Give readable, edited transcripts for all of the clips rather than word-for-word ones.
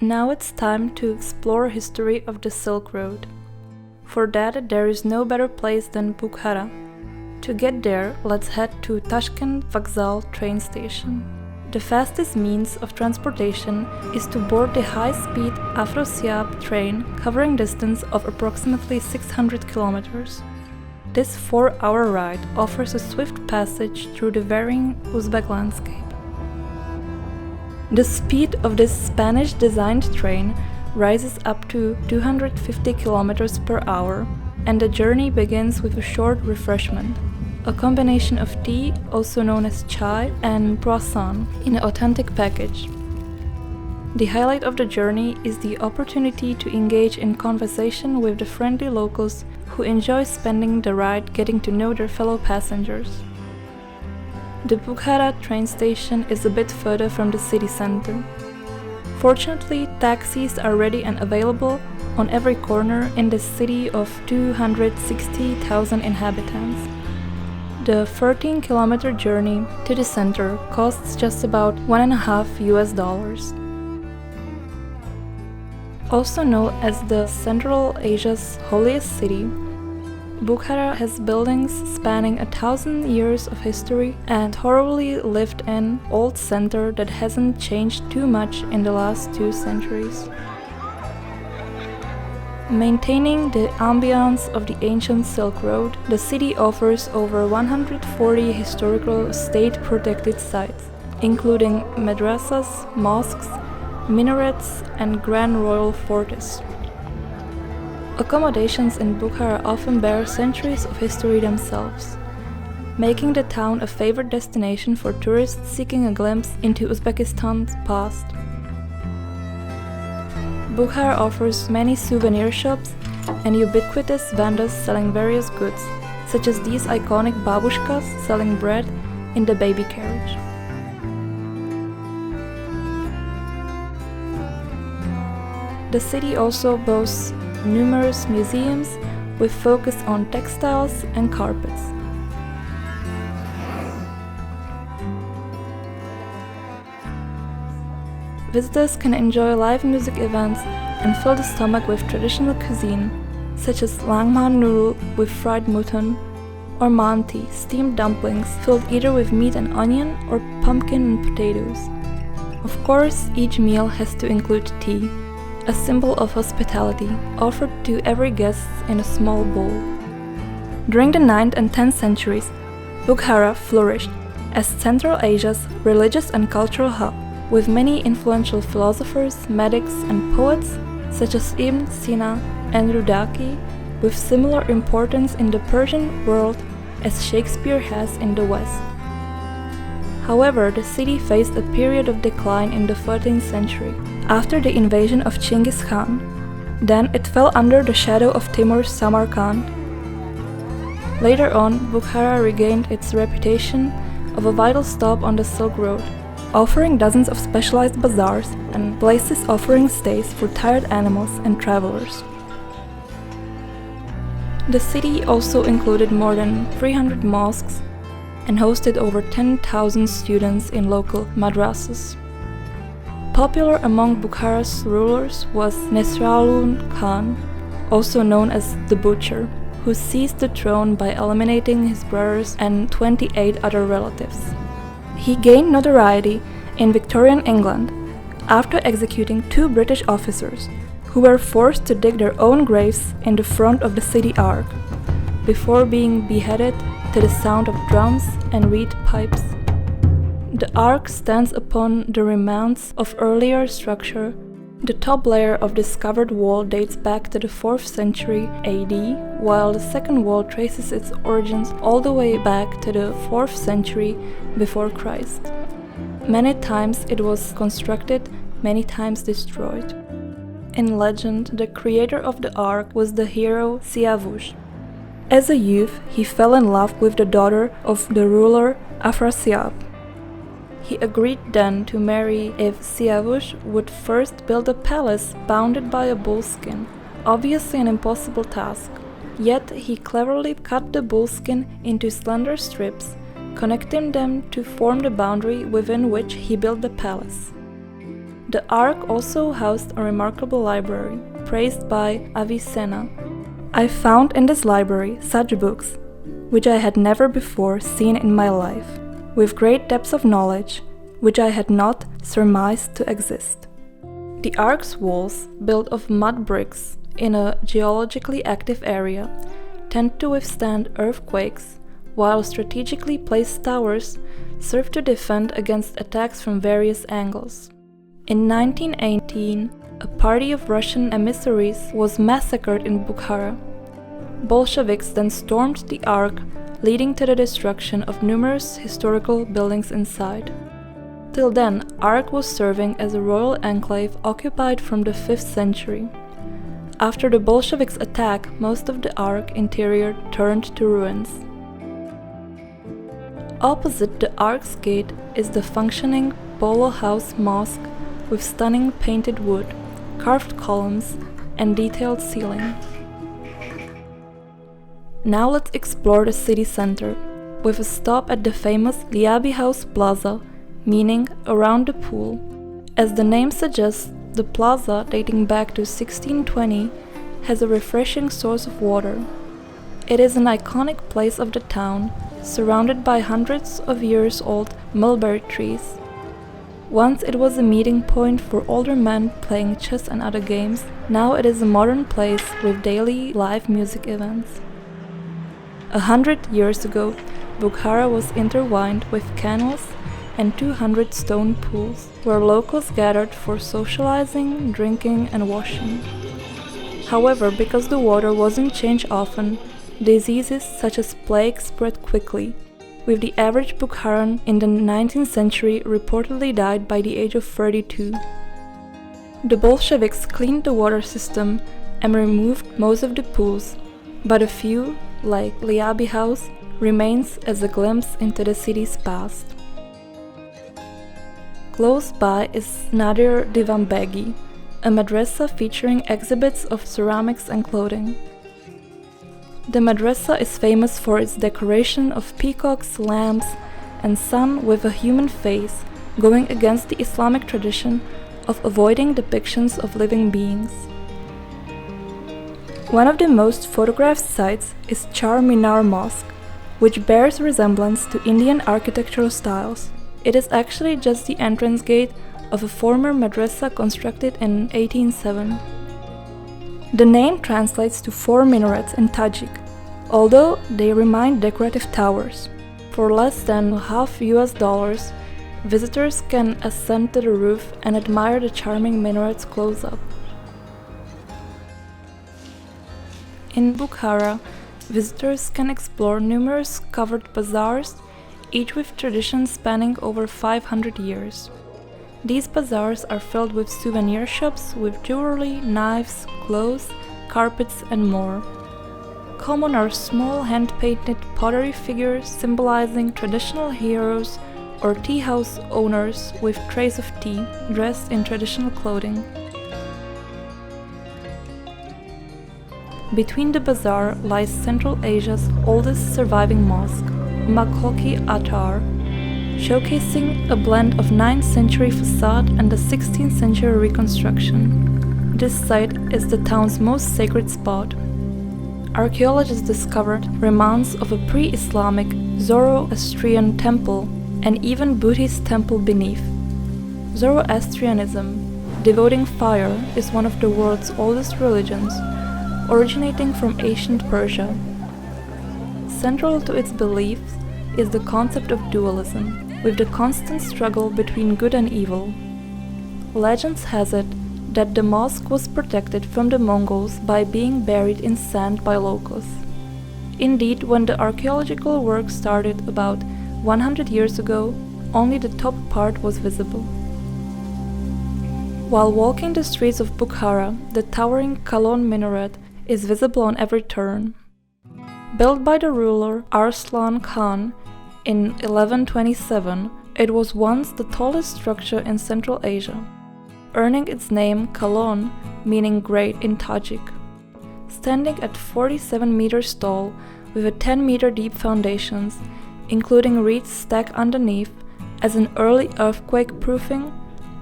Now it's time to explore history of the Silk Road. For that, there is no better place than Bukhara. To get there, let's head to Tashkent Vokzal train station. The fastest means of transportation is to board the high-speed Afrasiyab train covering distance of approximately 600 kilometers. This 4-hour ride offers a swift passage through the varying Uzbek landscape. The speed of this Spanish-designed train rises up to 250 kilometers per hour, and the journey begins with a short refreshment, a combination of tea, also known as chai, and croissant in an authentic package. The highlight of the journey is the opportunity to engage in conversation with the friendly locals who enjoy spending the ride getting to know their fellow passengers. The Bukhara train station is a bit further from the city center. Fortunately, taxis are ready and available on every corner in this city of 260,000 inhabitants. The 13-kilometer journey to the center costs just about $1.50. Also known as the Central Asia's holiest city, Bukhara has buildings spanning 1,000 years of history and thoroughly lived-in old center that hasn't changed too much in the last 2 centuries. Maintaining the ambiance of the ancient Silk Road, the city offers over 140 historical state-protected sites, including medressas, mosques, minarets, and grand royal forts. Accommodations in Bukhara often bear centuries of history themselves, making the town a favorite destination for tourists seeking a glimpse into Uzbekistan's past. Bukhara offers many souvenir shops and ubiquitous vendors selling various goods, such as these iconic babushkas selling bread in the baby carriage. The city also boasts numerous museums with focus on textiles and carpets. Visitors can enjoy live music events and fill the stomach with traditional cuisine, such as langman noodle with fried mutton, or manti, steamed dumplings filled either with meat and onion or pumpkin and potatoes. Of course, each meal has to include tea, a symbol of hospitality offered to every guest in a small bowl. During the 9th and 10th centuries, Bukhara flourished as Central Asia's religious and cultural hub, with many influential philosophers, medics, and poets such as Ibn Sina and Rudaki, with similar importance in the Persian world as Shakespeare has in the West. However, the city faced a period of decline in the 13th century, after the invasion of Chinggis Khan. Then it fell under the shadow of Timur's Samarkand. Later on, Bukhara regained its reputation of a vital stop on the Silk Road, offering dozens of specialized bazaars and places offering stays for tired animals and travelers. The city also included more than 300 mosques and hosted over 10,000 students in local madrasas. Popular among Bukhara's rulers was Nadir Khan, also known as the Butcher, who seized the throne by eliminating his brothers and 28 other relatives. He gained notoriety in Victorian England after executing 2 British officers who were forced to dig their own graves in the front of the city ark, before being beheaded to the sound of drums and reed pipes. The ark stands upon the remnants of earlier structure. The top layer of this covered wall dates back to the 4th century AD, while the second wall traces its origins all the way back to the 4th century before Christ. Many times it was constructed, many times destroyed. In legend, the creator of the ark was the hero Siyavush. As a youth, he fell in love with the daughter of the ruler Afrasiyab. He agreed then to marry if Siyavush would first build a palace bounded by a bullskin, obviously an impossible task. Yet he cleverly cut the bullskin into slender strips, connecting them to form the boundary within which he built the palace. The Ark also housed a remarkable library, praised by Avicenna. I found in this library such books, which I had never before seen in my life, with great depths of knowledge, which I had not surmised to exist. The Ark's walls, built of mud bricks in a geologically active area, tend to withstand earthquakes, while strategically placed towers serve to defend against attacks from various angles. In 1918, a party of Russian emissaries was massacred in Bukhara. Bolsheviks then stormed the Ark, leading to the destruction of numerous historical buildings inside. Till then, Ark was serving as a royal enclave occupied from the 5th century. After the Bolsheviks' attack, most of the Ark interior turned to ruins. Opposite the Ark's gate is the functioning Polo House Mosque with stunning painted wood, carved columns, and detailed ceiling. Now let's explore the city center, with a stop at the famous Lyabi House Plaza, meaning around the pool. As the name suggests, the plaza, dating back to 1620, has a refreshing source of water. It is an iconic place of the town, surrounded by hundreds of years old mulberry trees. Once it was a meeting point for older men playing chess and other games, now it is a modern place with daily live music events. 100 years ago, Bukhara was intertwined with canals and 200 stone pools, where locals gathered for socializing, drinking, and washing. However, because the water wasn't changed often, diseases such as plague spread quickly, with the average Bukharan in the 19th century reportedly died by the age of 32. The Bolsheviks cleaned the water system and removed most of the pools, but a few, like Lyabi House, remains as a glimpse into the city's past. Close by is Nadir Divanbegi, a medressa featuring exhibits of ceramics and clothing. The medressa is famous for its decoration of peacocks, lambs, and sun with a human face, going against the Islamic tradition of avoiding depictions of living beings. One of the most photographed sites is Char Minar Mosque, which bears resemblance to Indian architectural styles. It is actually just the entrance gate of a former medressa constructed in 1807. The name translates to 4 minarets in Tajik, although they remind decorative towers. For less than half $, visitors can ascend to the roof and admire the charming minarets close up. In Bukhara, visitors can explore numerous covered bazaars, each with traditions spanning over 500 years. These bazaars are filled with souvenir shops with jewelry, knives, clothes, carpets, and more. Common are small hand-painted pottery figures symbolizing traditional heroes or tea house owners with trays of tea, dressed in traditional clothing. Between the bazaar lies Central Asia's oldest surviving mosque, Maghoki Attar, showcasing a blend of 9th century facade and the 16th century reconstruction. This site is the town's most sacred spot. Archaeologists discovered remnants of a pre-Islamic Zoroastrian temple and even Buddhist temple beneath. Zoroastrianism, devoting fire, is one of the world's oldest religions, originating from ancient Persia. Central to its beliefs is the concept of dualism, with the constant struggle between good and evil. Legends has it that the mosque was protected from the Mongols by being buried in sand by locals. Indeed, when the archaeological work started about 100 years ago, only the top part was visible. While walking the streets of Bukhara, the towering Kalon minaret is visible on every turn. Built by the ruler Arslan Khan in 1127, it was once the tallest structure in Central Asia, earning its name Kalon, meaning great in Tajik. Standing at 47 meters tall, with a 10-meter deep foundations, including reeds stacked underneath as an early earthquake proofing,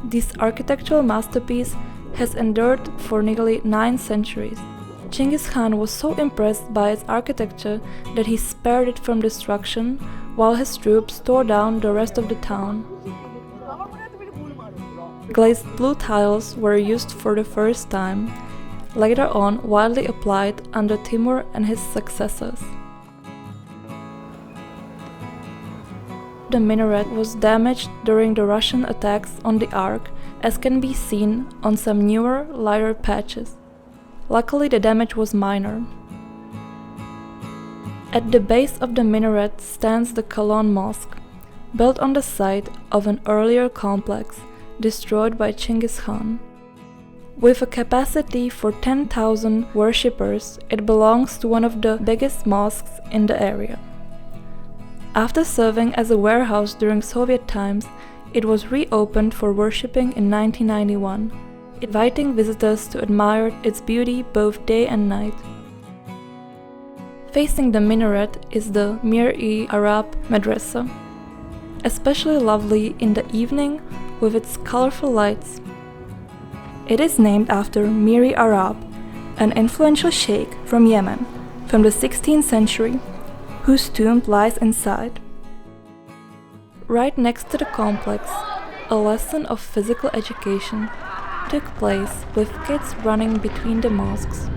This architectural masterpiece has endured for nearly 9 centuries. Chinggis Khan was so impressed by its architecture that he spared it from destruction while his troops tore down the rest of the town. Glazed blue tiles were used for the first time, later on widely applied under Timur and his successors. The minaret was damaged during the Russian attacks on the Ark, as can be seen on some newer, lighter patches. Luckily, the damage was minor. At the base of the minaret stands the Kalon Mosque, built on the site of an earlier complex destroyed by Chinggis Khan. With a capacity for 10,000 worshippers, it belongs to one of the biggest mosques in the area. After serving as a warehouse during Soviet times, it was reopened for worshipping in 1991, inviting visitors to admire its beauty both day and night. Facing the minaret is the Mir-e-Arab medressa, especially lovely in the evening with its colorful lights. It is named after Mir-e-Arab, an influential sheikh from Yemen from the 16th century, whose tomb lies inside. Right next to the complex, a lesson of physical education took place with kids running between the mosques.